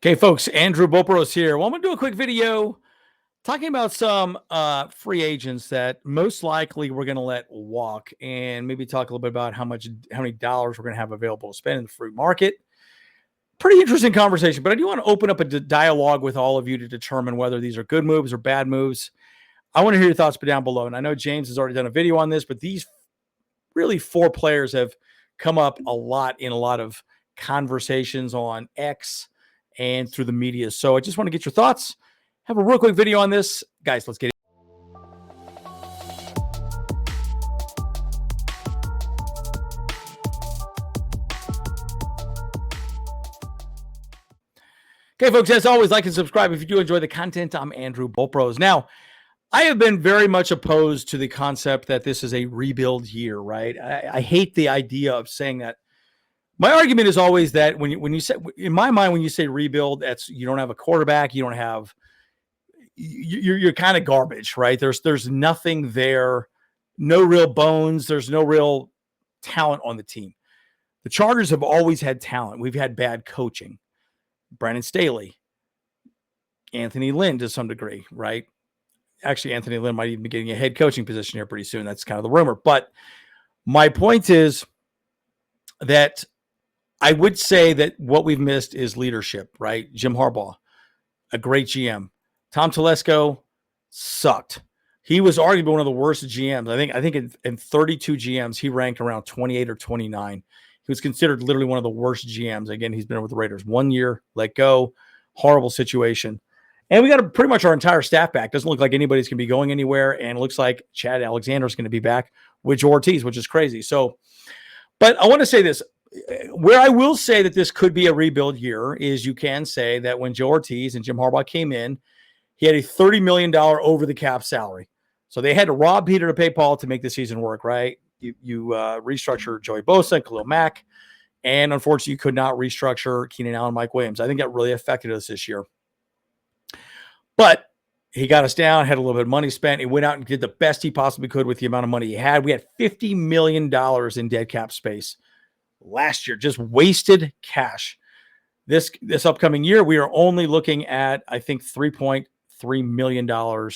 Okay, folks, Andrew Bopros here. Well, I'm going to do a quick video talking about some free agents that most likely we're going to let walk, and maybe talk a little bit about how many dollars we're going to have available to spend in the free market. Pretty interesting conversation, but I do want to open up a dialogue with all of you to determine whether these are good moves or bad moves. I want to hear your thoughts down below, and I know James has already done a video on this, but these really four players have come up a lot in a lot of conversations on X and through the media. So I just want to get your thoughts. Have a real quick video on this. Guys, let's get it. Okay, folks, as always, like and subscribe if you do enjoy the content. I'm Andrew Bopros. Now, I have been very much opposed to the concept that this is a rebuild year, right? I hate the idea of saying that. My argument is always that when you say, in my mind, when you say rebuild, that's you don't have a quarterback, you don't have, you're kind of garbage, right? There's nothing there, no real bones. There's no real talent on the team. The Chargers have always had talent. We've had bad coaching. Brandon Staley, Anthony Lynn to some degree, right? Actually, Anthony Lynn might even be getting a head coaching position here pretty soon. That's kind of the rumor. But my point is that I would say that what we've missed is leadership, right? Jim Harbaugh, a great GM. Tom Telesco sucked. He was arguably one of the worst GMs. I think in 32 GMs, he ranked around 28 or 29. He was considered literally one of the worst GMs. Again, he's been with the Raiders 1 year, let go, horrible situation. And we got pretty much our entire staff back. Doesn't look like anybody's going to be going anywhere. And it looks like Chad Alexander's going to be back with Ortiz, which is crazy. So, but I want to say this. Where I will say that this could be a rebuild year is you can say that when Joe Ortiz and Jim Harbaugh came in, he had a $30 million over the cap salary. So they had to rob Peter to pay Paul to make the season work, right? You restructure Joey Bosa and Khalil Mack, and unfortunately you could not restructure Keenan Allen and Mike Williams. I think that really affected us this year. But he got us down, had a little bit of money spent. He went out and did the best he possibly could with the amount of money he had. We had $50 million in dead cap space last year, just wasted cash. This upcoming year, we are only looking at, I think, $3.3 million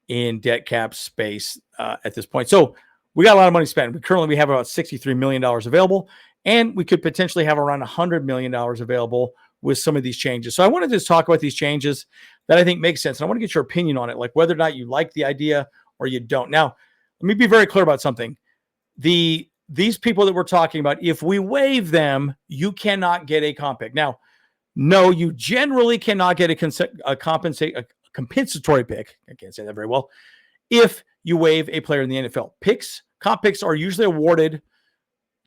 in debt cap space at this point. So we got a lot of money spent. We have about $63 million available, and we could potentially have around $100 million available with some of these changes. So I wanted to just talk about these changes that I think make sense. And I want to get your opinion on it, like whether or not you like the idea or you don't. Now, let me be very clear about something. These people that we're talking about, if we waive them, you cannot get a comp pick. Now, no, you generally cannot get a compensatory pick. I can't say that very well. If you waive a player in the NFL, comp picks are usually awarded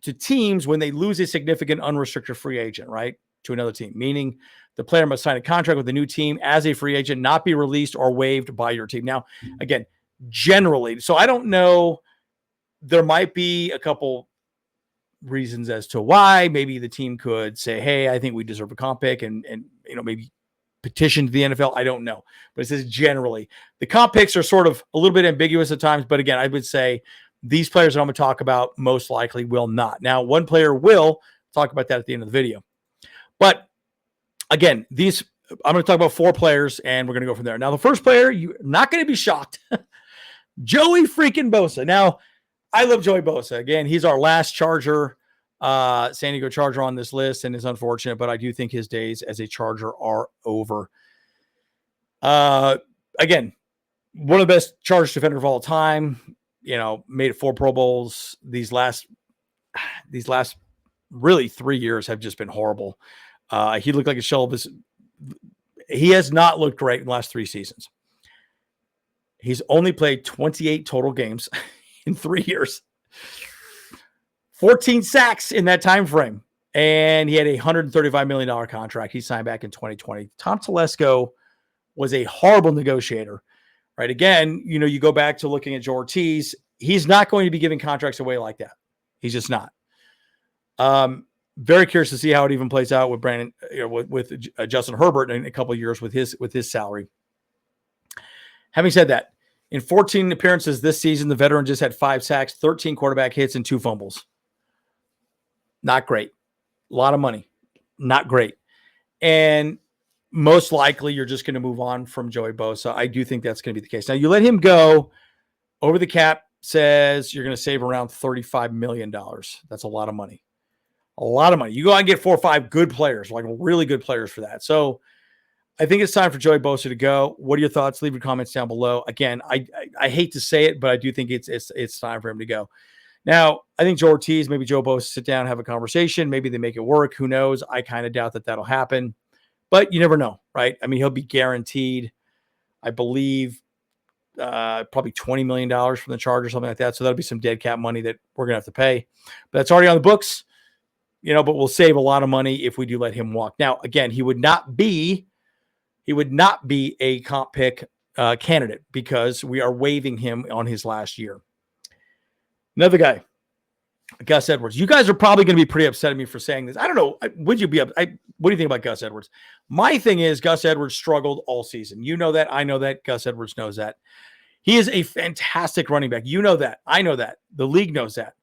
to teams when they lose a significant unrestricted free agent, right, to another team, meaning the player must sign a contract with a new team as a free agent, not be released or waived by your team. Now, again, generally, so I don't know. There might be a couple reasons as to why. Maybe the team could say, hey, I think we deserve a comp pick and maybe petition to the NFL. I don't know. But it says generally. The comp picks are sort of a little bit ambiguous at times. But again, I would say these players that I'm going to talk about most likely will not. Now, one player will talk about that at the end of the video. But again, I'm going to talk about four players and we're going to go from there. Now, the first player, you're not going to be shocked. Joey freaking Bosa. Now, I love Joey Bosa. Again, he's our last Charger, San Diego Charger on this list, and it's unfortunate, but I do think his days as a Charger are over. Again, one of the best Chargers defenders of all time. Made it 4 Pro Bowls. These last really 3 years have just been horrible. He looked like a shell of his. He has not looked great in the last 3 seasons. He's only played 28 total games in 3 years, 14 sacks in that time frame, and he had a $135 million contract. He signed back in 2020. Tom Telesco was a horrible negotiator, right? Again, you go back to looking at Joe Ortiz. He's not going to be giving contracts away like that. He's just not. Very curious to see how it even plays out with Brandon, with Justin Herbert in a couple of years with his salary. Having said that, in 14 appearances this season, the veteran just had 5 sacks, 13 quarterback hits, and 2 fumbles. Not great. A lot of money. Not great. And most likely you're just going to move on from Joey Bosa. I do think that's going to be the case. Now, you let him go, over the cap says you're going to save around $35 million. That's a lot of money. A lot of money. You go out and get 4 or 5 good players, like really good players for that. So I think it's time for Joey Bosa to go. What are your thoughts? Leave your comments down below. Again, I hate to say it, but I do think it's time for him to go. Now, I think Joe Ortiz, maybe Joe Bosa sit down, have a conversation. Maybe they make it work. Who knows? I kind of doubt that that'll happen. But you never know, right? I mean, he'll be guaranteed, I believe, probably $20 million from the Chargers, something like that. So that'll be some dead cap money that we're going to have to pay. But that's already on the books. But we'll save a lot of money if we do let him walk. Now, again, he would not be a comp pick candidate because we are waiving him on his last year. Another guy, Gus Edwards. You guys are probably going to be pretty upset at me for saying this. I don't know. Would you be up? What do you think about Gus Edwards? My thing is Gus Edwards struggled all season. You know that. I know that. Gus Edwards knows that. He is a fantastic running back. You know that. I know that. The league knows that.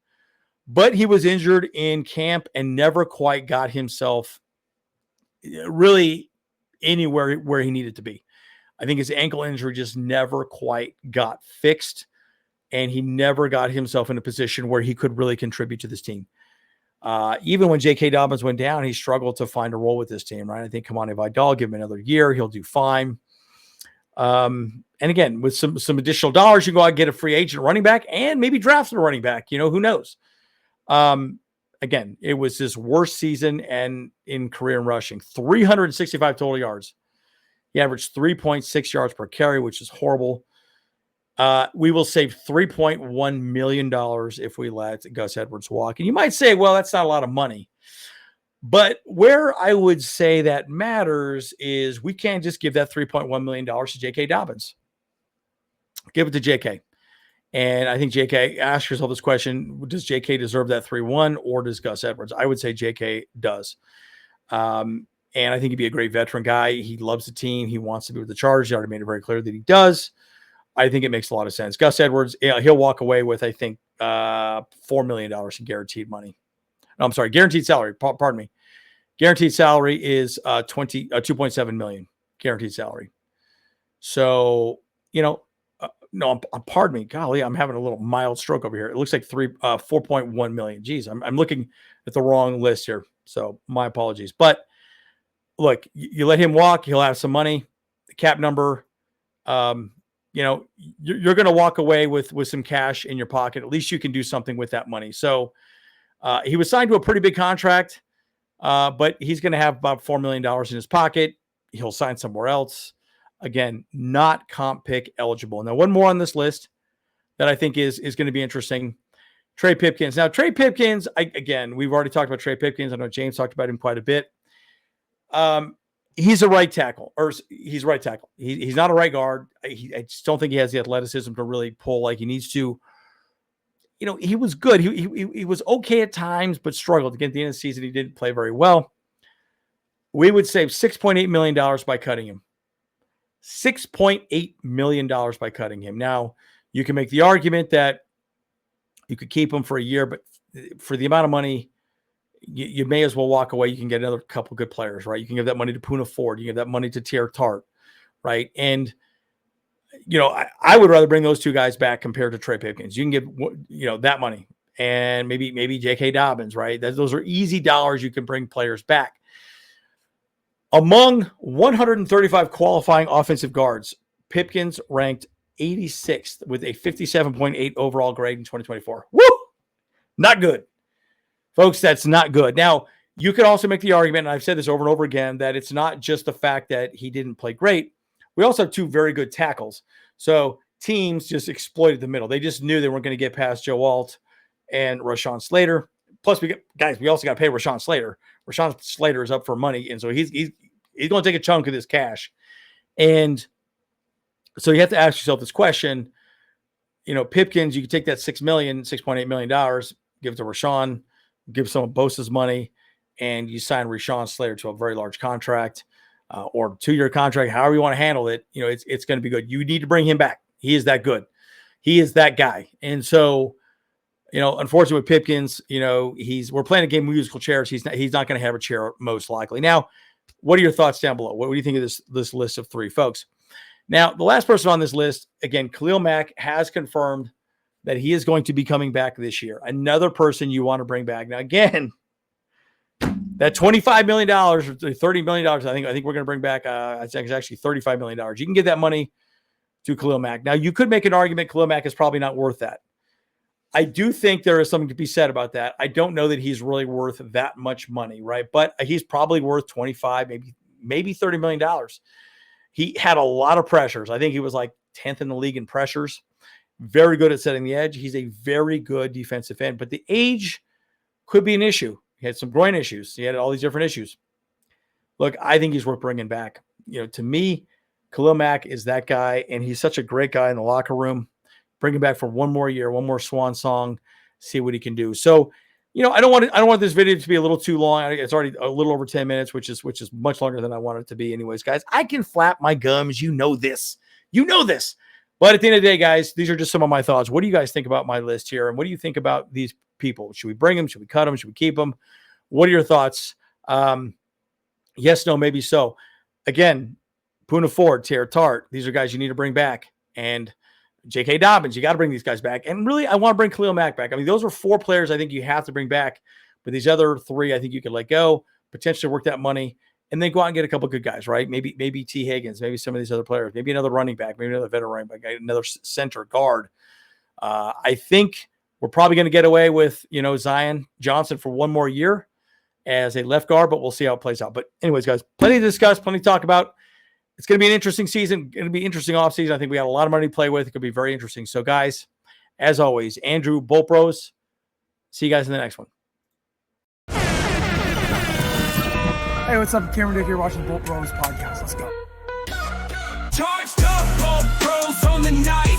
But he was injured in camp and never quite got himself really anywhere where he needed to be. I think his ankle injury just never quite got fixed, and he never got himself in a position where he could really contribute to this team. Even when J.K. Dobbins went down, he struggled to find a role with this team, right? I think Kamani Vidal, give him another year, he'll do fine. And again, with some additional dollars, you go out and get a free agent running back and maybe draft a running back. Who knows? Again, it was his worst season and in career in rushing, 365 total yards. He averaged 3.6 yards per carry, which is horrible. We will save $3.1 million if we let Gus Edwards walk. And you might say, well, that's not a lot of money. But where I would say that matters is we can't just give that $3.1 million to J.K. Dobbins. Give it to J.K. And I think J.K., ask yourself this question, does J.K. deserve that 3-1 or does Gus Edwards? I would say J.K. does. And I think he'd be a great veteran guy. He loves the team. He wants to be with the Chargers. He already made it very clear that he does. I think it makes a lot of sense. Gus Edwards, he'll walk away with, I think, $4 million in guaranteed money. No, I'm sorry, guaranteed salary. Pardon me. Guaranteed salary is $2.7 million guaranteed salary. So, no, pardon me. Golly, I'm having a little mild stroke over here. It looks like 4.1 million. Geez, I'm looking at the wrong list here. So my apologies. But look, you let him walk, he'll have some money. The cap number, you're going to walk away with some cash in your pocket. At least you can do something with that money. So he was signed to a pretty big contract, but he's going to have about $4 million in his pocket. He'll sign somewhere else. Again, not comp pick eligible. Now, one more on this list that I think is going to be interesting. Trey Pipkins. Now, Trey Pipkins, we've already talked about Trey Pipkins. I know James talked about him quite a bit. He's a right tackle, or he's right tackle. He's not a right guard. I just don't think he has the athleticism to really pull like he needs to. He was good. He was okay at times, but struggled. Again, at the end of the season, he didn't play very well. We would save $6.8 million by cutting him. $6.8 million by cutting him. Now, you can make the argument that you could keep him for a year, but for the amount of money, you may as well walk away. You can get another couple good players, right? You can give that money to Poona Ford. You give that money to Tier Tart, right? And, I would rather bring those two guys back compared to Trey Pipkins. You can give, that money and maybe J.K. Dobbins, right? Those are easy dollars. You can bring players back. Among 135 qualifying offensive guards, Pipkins ranked 86th with a 57.8 overall grade in 2024. Woo! Not good. Folks, that's not good. Now, you could also make the argument, and I've said this over and over again, that it's not just the fact that he didn't play great. We also have two very good tackles. So teams just exploited the middle. They just knew they weren't going to get past Joe Alt and Rashawn Slater. Plus, we also got to pay Rashawn Slater. Rashawn Slater is up for money, and so he's going to take a chunk of this cash. And so you have to ask yourself this question. Pipkins, you can take that $6.8 million, give it to Rashawn, give some of Bosa's money, and you sign Rashawn Slater to a very large contract or 2-year contract, however you want to handle it. It's going to be good. You need to bring him back. He is that good. He is that guy. And so, unfortunately with Pipkins, we're playing a game of musical chairs. He's not going to have a chair most likely. Now, What are your thoughts down below? What do you think of this list of 3 folks? Now, the last person on this list, again, Khalil Mack has confirmed that he is going to be coming back this year. Another person you want to bring back. Now, again, that $25 million or $30 million, I think we're going to bring back, it's actually $35 million. You can get that money to Khalil Mack. Now, you could make an argument Khalil Mack is probably not worth that. I do think there is something to be said about that. I don't know that he's really worth that much money, right? But he's probably worth 25, maybe $30 million. He had a lot of pressures. I think he was like 10th in the league in pressures. Very good at setting the edge. He's a very good defensive end, but the age could be an issue. He had some groin issues. He had all these different issues. Look, I think he's worth bringing back. To me, Khalil Mack is that guy, and he's such a great guy in the locker room. Bring him back for one more year, one more swan song, see what he can do. So, I don't want this video to be a little too long. It's already a little over 10 minutes, which is much longer than I want it to be anyways, guys. I can flap my gums. You know this. But at the end of the day, guys, these are just some of my thoughts. What do you guys think about my list here? And what do you think about these people? Should we bring them? Should we cut them? Should we keep them? What are your thoughts? Yes, no, maybe so. Again, Poona Ford, Tara Tart, these are guys you need to bring back. And J.K. Dobbins, you got to bring these guys back. And really, I want to bring Khalil Mack back. I mean, those are 4 players I think you have to bring back. But these other 3, I think you could let go, potentially work that money, and then go out and get a couple of good guys, right? Maybe T. Higgins, maybe some of these other players, maybe another running back, maybe another veteran running back, another center guard. I think we're probably going to get away with, Zion Johnson for one more year as a left guard, but we'll see how it plays out. But anyways, guys, plenty to discuss, plenty to talk about. It's going to be an interesting season. Going to be an interesting offseason. I think we got a lot of money to play with. It could be very interesting. So, guys, as always, Andrew Bolt Bros. See you guys in the next one. Hey, what's up? Cameron Dick here watching Bolt Bros podcast. Let's go. Charged up, Bolt Bros on the night.